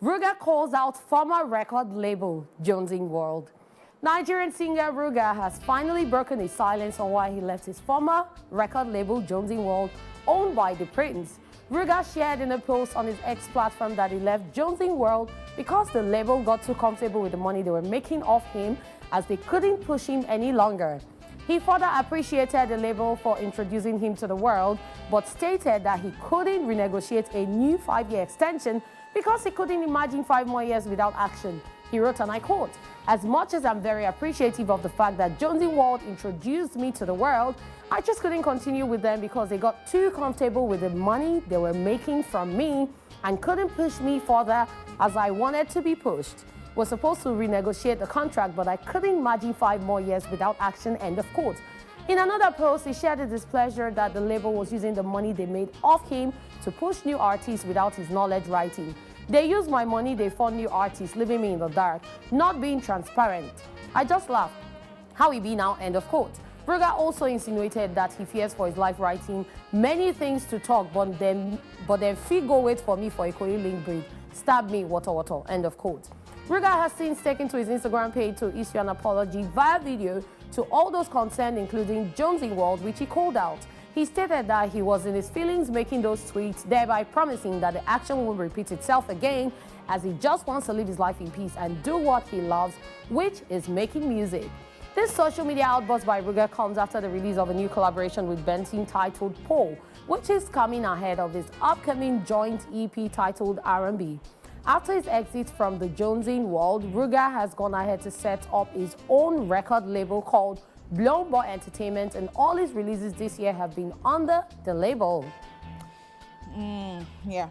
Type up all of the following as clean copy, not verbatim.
Ruga calls out former record label Jonzing World. Nigerian singer Ruga has finally broken his silence on why he left his former record label Jonzing World, owned by the Prince. Ruga shared in a post on his X platform that he left Jonzing World because the label got too comfortable with the money they were making off him, as they couldn't push him any longer. He further appreciated the label for introducing him to the world, but stated that he couldn't renegotiate a new 5-year extension because he couldn't imagine 5 more years without action. He wrote, and I quote, "As much as I'm very appreciative of the fact that Jonzing World introduced me to the world, I just couldn't continue with them because they got too comfortable with the money they were making from me and couldn't push me further as I wanted to be pushed. Was supposed to renegotiate the contract, but I couldn't imagine 5 more years without action," end of quote. In another post, he shared his displeasure that the label was using the money they made off him to push new artists without his knowledge, writing, "They use my money, they fund new artists, leaving me in the dark, not being transparent. I just laughed. How he be now," end of quote. Ruga also insinuated that he fears for his life, writing, "Many things to talk, but then fee go wait for me for a Korean link breed. Stab me, water, end of quote. Ruga has since taken to his Instagram page to issue an apology via video to all those concerned, including Jonzing World, which he called out. He stated that he was in his feelings making those tweets, thereby promising that the action will repeat itself again, as he just wants to live his life in peace and do what he loves, which is making music. This social media outburst by Ruga comes after the release of a new collaboration with Benton titled Paul, which is coming ahead of his upcoming joint EP titled R&B. After his exit from the Jonzing World, Ruga has gone ahead to set up his own record label called Blown Boy Entertainment, and all his releases this year have been under the label. Yeah,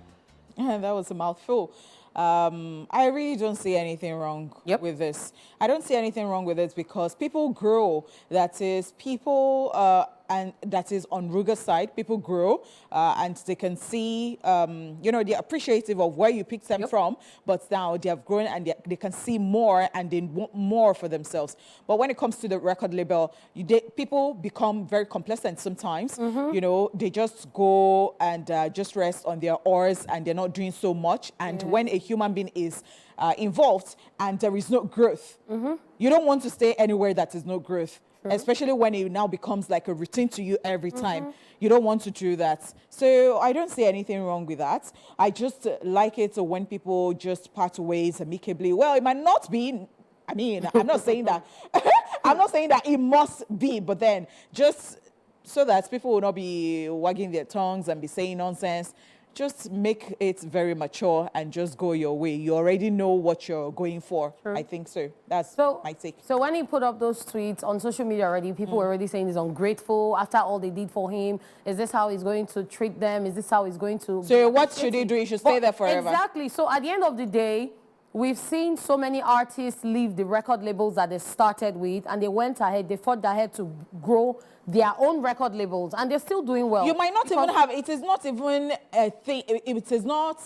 that was a mouthful. I really don't see anything wrong with this. I don't see anything wrong with it because people grow. That is, people and that is on Ruga's side, people grow and they can see, they're appreciative of where you picked them from, but now they have grown and they can see more and they want more for themselves. But when it comes to the record label, people become very complacent sometimes. They just go and just rest on their oars and they're not doing so much. And when a human being is involved and there is no growth, you don't want to stay anywhere that is no growth. Especially when it now becomes like a routine to you every time. You don't want to do that. So I don't see anything wrong with that. I just like it when people just part ways amicably. Well, it might not be, I'm not saying that, I'm not saying that it must be, but then just so that people will not be wagging their tongues and be saying nonsense, just make it very mature and just go your way. You already know what you're going for. I think so. That's my take. So when he put up those tweets on social media already, people were already saying he's ungrateful after all they did for him. Is this how he's going to treat them? Is this how he's going to... So what should he do? He should stay there forever. Exactly. So at the end of the day, we've seen so many artists leave the record labels that they started with, and they went ahead, they fought ahead to grow their own record labels, and they're still doing well. You might not even have, it is not even a thing, it is not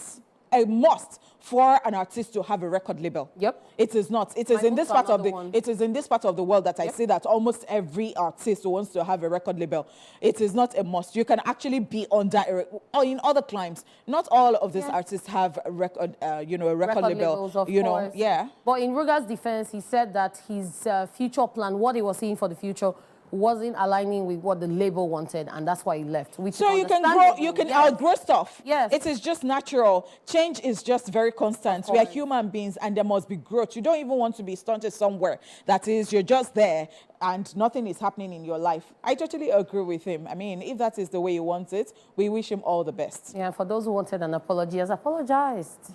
a must for an artist to have a record label. It is not. It is in this part of the world that I say that almost every artist wants to have a record label. It is not a must. You can actually be under or in other climes. Not all of these artists have a record, a record label. Labels, of course. But in Ruga's defense, he said that his future plan, what he was seeing for the future, wasn't aligning with what the label wanted, and that's why he left. So you can grow, you can outgrow stuff. Yes. It is just natural. Change is just very constant. We are human beings and there must be growth. You don't even want to be stunted somewhere. That is, you're just there and nothing is happening in your life. I totally agree with him. If that is the way he wants it, we wish him all the best. Yeah, for those who wanted an apology, he has apologized.